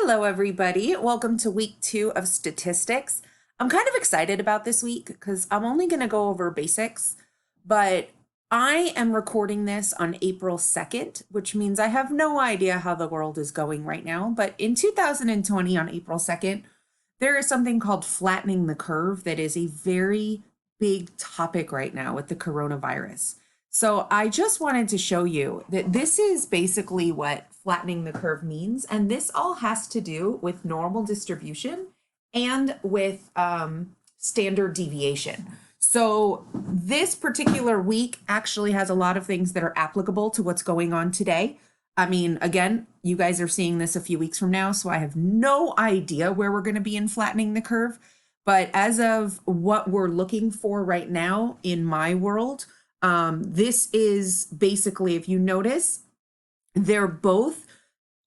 Hello, everybody. Welcome to week 2 of statistics. I'm kind of excited about this week because I'm only going to go over basics, but I am recording this on April 2nd, which means I have no idea how the world is going right now. But in 2020, on April 2nd, there is something called flattening the curve that is a very big topic right now with the coronavirus. So I just wanted to show you that this is basically what flattening the curve means. And this all has to do with normal distribution and with standard deviation. So this particular week actually has a lot of things that are applicable to what's going on today. I mean, again, you guys are seeing this a few weeks from now, so I have no idea where we're going to be in flattening the curve. But as of what we're looking for right now in my world, this is basically, if you notice, they're both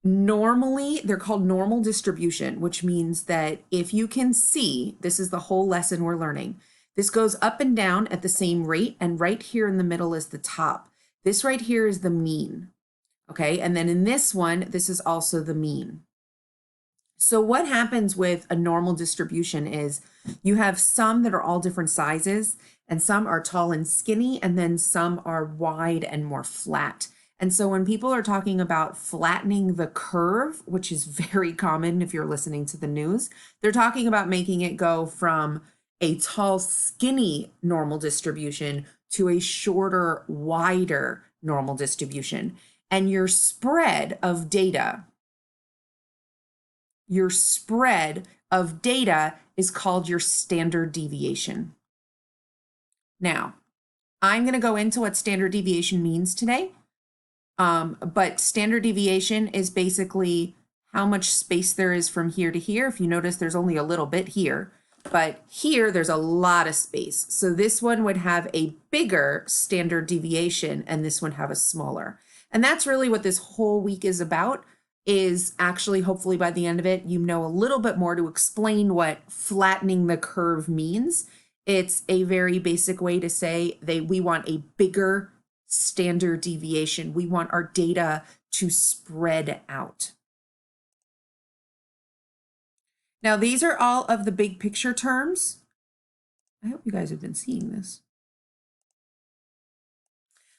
they're called normal distribution, which means that if you can see, this is the whole lesson we're learning. This goes up and down at the same rate, and right here in the middle is the top. This right here is the mean, okay? And then in this one, this is also the mean. So what happens with a normal distribution is you have some that are all different sizes, and some are tall and skinny, and then some are wide and more flat. And so when people are talking about flattening the curve, which is very common if you're listening to the news, they're talking about making it go from a tall, skinny normal distribution to a shorter, wider normal distribution. And your spread of data is called your standard deviation. Now, I'm going to go into what standard deviation means today. But standard deviation is basically how much space there is from here to here. If you notice, there's only a little bit here, but here there's a lot of space. So this one would have a bigger standard deviation and this one have a smaller. And that's really what this whole week is about, is actually hopefully by the end of it, you know a little bit more to explain what flattening the curve means. It's a very basic way to say we want a bigger standard deviation. We want our data to spread out. Now, these are all of the big picture terms. I hope you guys have been seeing this.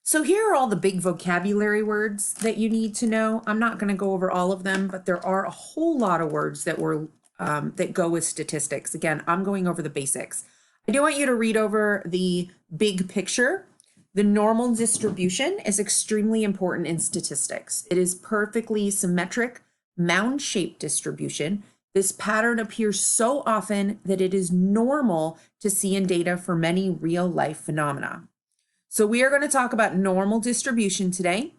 So here are all the big vocabulary words that you need to know. I'm not going to go over all of them, but there are a whole lot of words that that go with statistics. Again, I'm going over the basics. I do want you to read over the big picture. The normal distribution is extremely important in statistics. It is perfectly symmetric, mound-shaped distribution. This pattern appears so often that it is normal to see in data for many real-life phenomena. So we are going to talk about normal distribution today.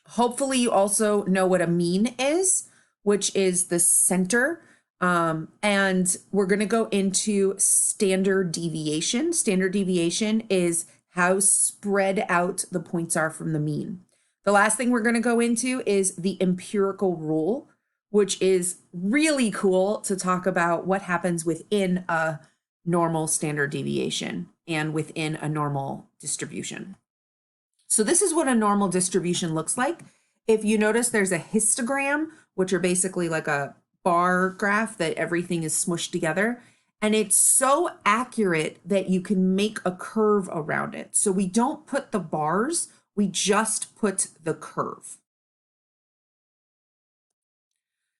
Hopefully you also know what a mean is, which is the center. And we're going to go into standard deviation. Standard deviation is how spread out the points are from the mean. The last thing we're going to go into is the empirical rule, which is really cool to talk about what happens within a normal standard deviation and within a normal distribution. So this is what a normal distribution looks like. If you notice, there's a histogram, which are basically like a bar graph that everything is smushed together. And it's so accurate that you can make a curve around it. So we don't put the bars, we just put the curve.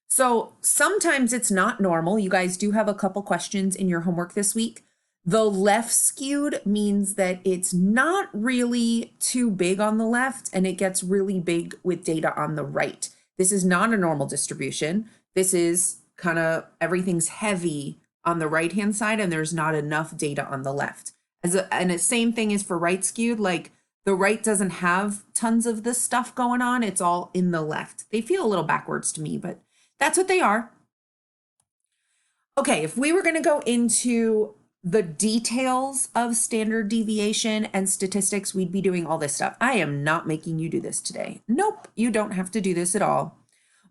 So sometimes it's not normal. You guys do have a couple questions in your homework this week. The left skewed means that it's not really too big on the left and it gets really big with data on the right. This is not a normal distribution. This is kind of everything's heavy on the right-hand side and there's not enough data on the left. And the same thing is for right skewed, like the right doesn't have tons of this stuff going on. It's all in the left. They feel a little backwards to me, but that's what they are. Okay, if we were going to go into the details of standard deviation and statistics, we'd be doing all this stuff. I am not making you do this today. Nope, you don't have to do this at all.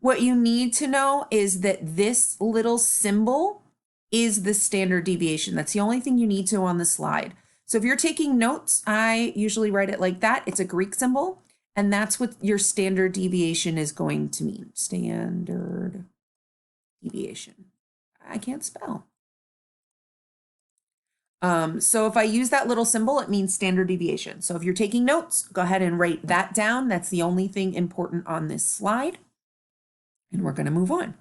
What you need to know is that this little symbol is the standard deviation. That's the only thing you need to on the slide. So if you're taking notes, I usually write it like that. It's a Greek symbol, and that's what your standard deviation is going to mean. Standard deviation. I can't spell. So if I use that little symbol, it means standard deviation. So if you're taking notes, go ahead and write that down. That's the only thing important on this slide. And we're going to move on.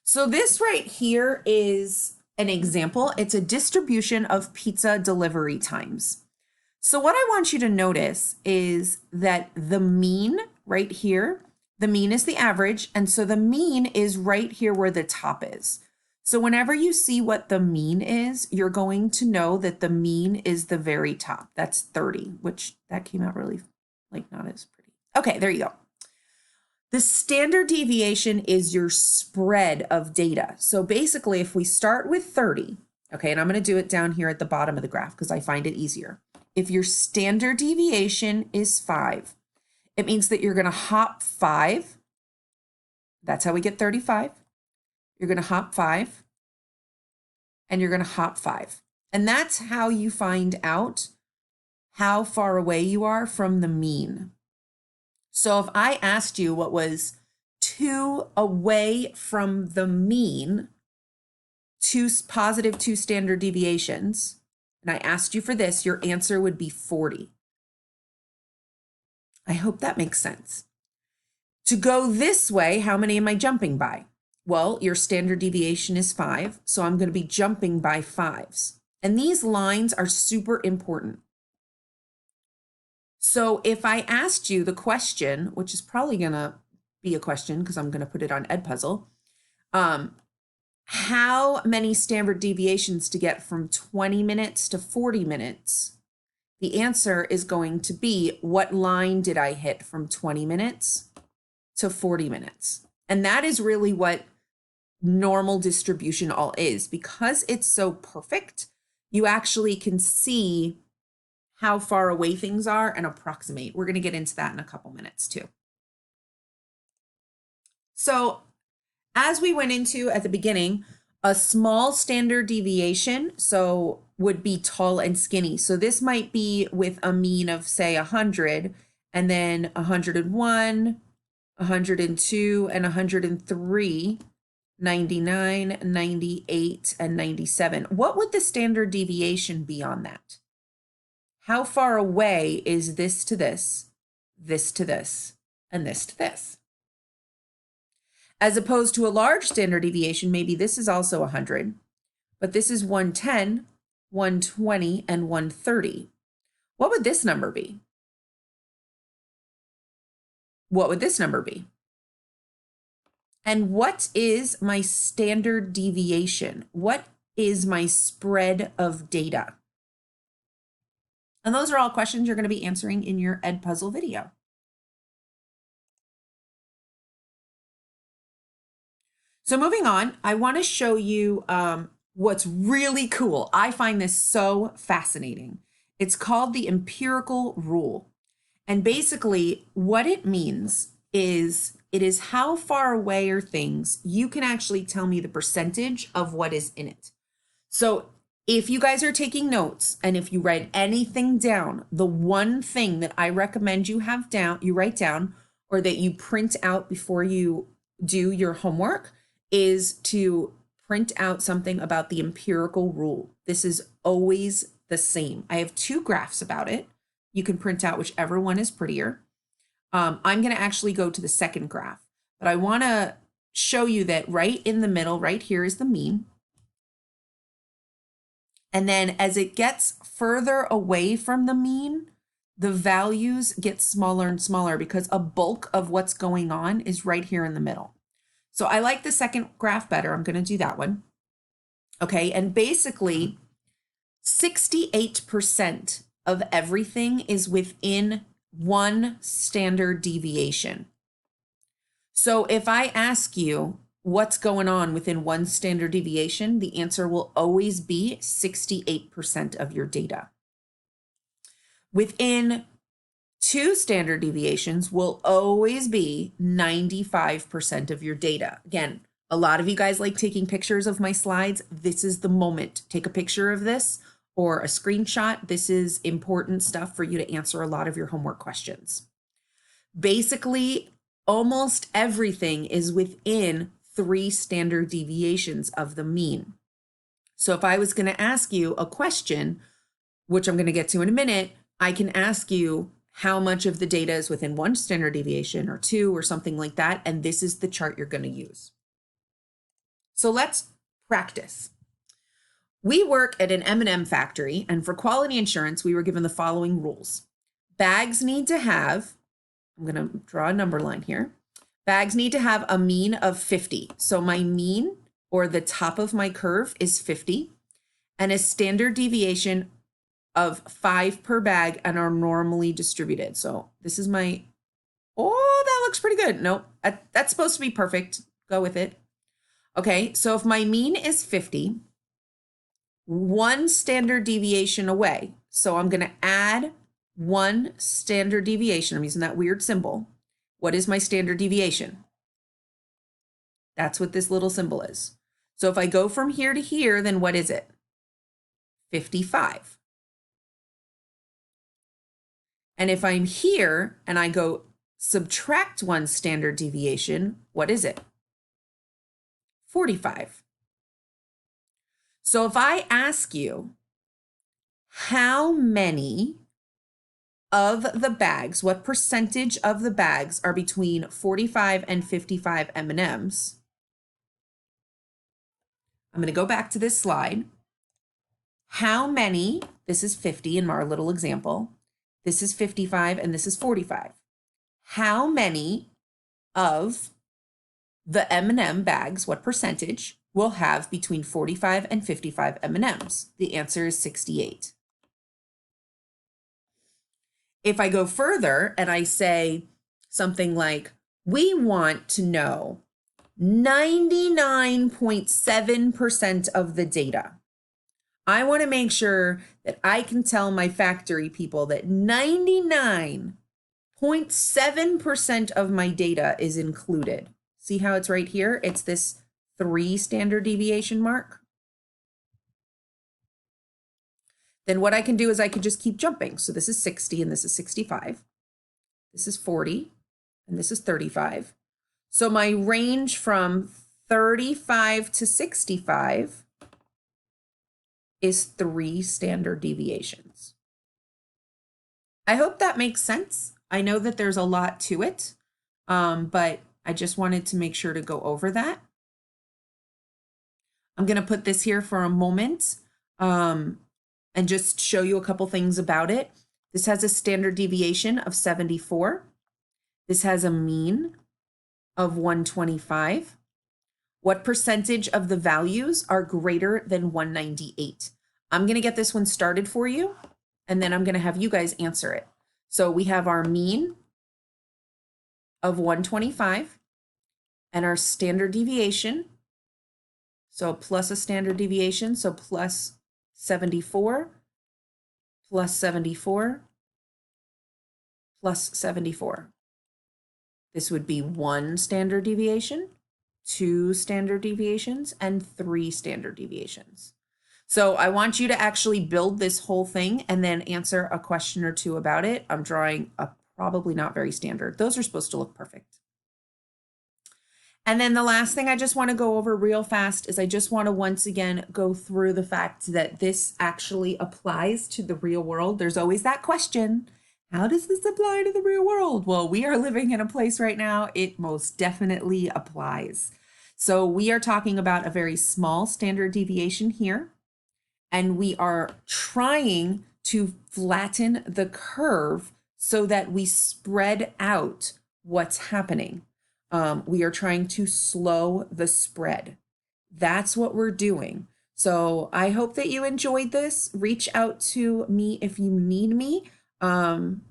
So this right here is an example. It's a distribution of pizza delivery times. So what I want you to notice is that the mean right here, the mean is the average. And so the mean is right here where the top is. So whenever you see what the mean is, you're going to know that the mean is the very top. That's 30, which that came out really like not as pretty. Okay, there you go. The standard deviation is your spread of data. So basically, if we start with 30, okay, and I'm going to do it down here at the bottom of the graph because I find it easier. If your standard deviation is 5, it means that you're going to hop 5. That's how we get 35. You're going to hop 5, and you're going to hop 5. And that's how you find out how far away you are from the mean. So if I asked you what was 2 away from the mean, 2 positive 2 standard deviations, and I asked you for this, your answer would be 40. I hope that makes sense. To go this way, how many am I jumping by? Well, your standard deviation is 5, so I'm going to be jumping by 5s. And these lines are super important. So if I asked you the question, which is probably going to be a question because I'm going to put it on Edpuzzle, how many standard deviations to get from 20 minutes to 40 minutes? The answer is going to be, what line did I hit from 20 minutes to 40 minutes? And that is really what normal distribution all is. Because it's so perfect, you actually can see how far away things are and approximate. We're going to get into that in a couple minutes too. So as we went into at the beginning, a small standard deviation, so would be tall and skinny. So this might be with a mean of say 100, and then 101, 102, and 103, 99, 98, and 97. What would the standard deviation be on that? How far away is this to this to this, and this to this? As opposed to a large standard deviation, maybe this is also 100, but this is 110, 120, and 130. What would this number be? What would this number be? And what is my standard deviation? What is my spread of data? And those are all questions you're going to be answering in your Edpuzzle video. So moving on, I want to show you what's really cool. I find this so fascinating. It's called the empirical rule. And basically what it means is it is how far away are things. You can actually tell me the percentage of what is in it. So if you guys are taking notes and if you write anything down, the one thing that I recommend you have down, you write down, or that you print out before you do your homework, is to print out something about the empirical rule. This is always the same. I have 2 graphs about it. You can print out whichever one is prettier. I'm going to actually go to the second graph, but I want to show you that right in the middle, right here is the mean. And then as it gets further away from the mean, the values get smaller and smaller because a bulk of what's going on is right here in the middle. So I like the second graph better. I'm going to do that one. Okay, and basically 68% of everything is within 1 standard deviation. So if I ask you what's going on within 1 standard deviation, the answer will always be 68% of your data. Within 2 standard deviations will always be 95% of your data. Again, a lot of you guys like taking pictures of my slides. This is the moment. Take a picture of this or a screenshot. This is important stuff for you to answer a lot of your homework questions. Basically, almost everything is within 3 standard deviations of the mean. So if I was going to ask you a question, which I'm going to get to in a minute, I can ask you how much of the data is within 1 standard deviation or 2 or something like that. And this is the chart you're going to use. So let's practice. We work at an M&M factory, and for quality assurance, we were given the following rules. Bags need to have, I'm going to draw a number line here. Bags need to have a mean of 50. So my mean, or the top of my curve, is 50, and a standard deviation of 5 per bag and are normally distributed. So this is my, oh, that looks pretty good. No, that's supposed to be perfect. Go with it. Okay, so if my mean is 50, 1 standard deviation away. So I'm going to add 1 standard deviation. I'm using that weird symbol. What is my standard deviation? That's what this little symbol is. So if I go from here to here, then what is it? 55. And if I'm here and I go subtract 1 standard deviation, what is it? 45. So if I ask you how many of the bags, what percentage of the bags are between 45 and 55 M&Ms, I'm going to go back to this slide. How many, this is 50 in our little example, this is 55 and this is 45. How many of the M&M bags, what percentage, will have between 45 and 55 M&Ms? The answer is 68. If I go further and I say something like, we want to know 99.7% of the data. I want to make sure that I can tell my factory people that 99.7% of my data is included. See how it's right here? It's this 3 standard deviation mark. Then what I can do is I could just keep jumping. So this is 60 and this is 65. This is 40 and this is 35. So my range from 35 to 65 is 3 standard deviations. I hope that makes sense. I know that there's a lot to it, but I just wanted to make sure to go over that. I'm going to put this here for a moment and just show you a couple things about it. This has a standard deviation of 74. This has a mean of 125. What percentage of the values are greater than 198? I'm going to get this one started for you, and then I'm going to have you guys answer it. So we have our mean of 125 and our standard deviation. So plus a standard deviation, so plus 74, plus 74, plus 74. This would be 1 standard deviation, 2 standard deviations, and 3 standard deviations. So I want you to actually build this whole thing and then answer a question or two about it. I'm drawing a probably not very standard. Those are supposed to look perfect. And then the last thing I just want to go over real fast is I just want to once again go through the fact that this actually applies to the real world. There's always that question, how does this apply to the real world? Well, we are living in a place right now, it most definitely applies. So we are talking about a very small standard deviation here, and we are trying to flatten the curve so that we spread out what's happening. We are trying to slow the spread. That's what we're doing. So I hope that you enjoyed this. Reach out to me if you need me, and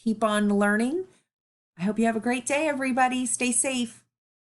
keep on learning. I hope you have a great day, everybody. Stay safe.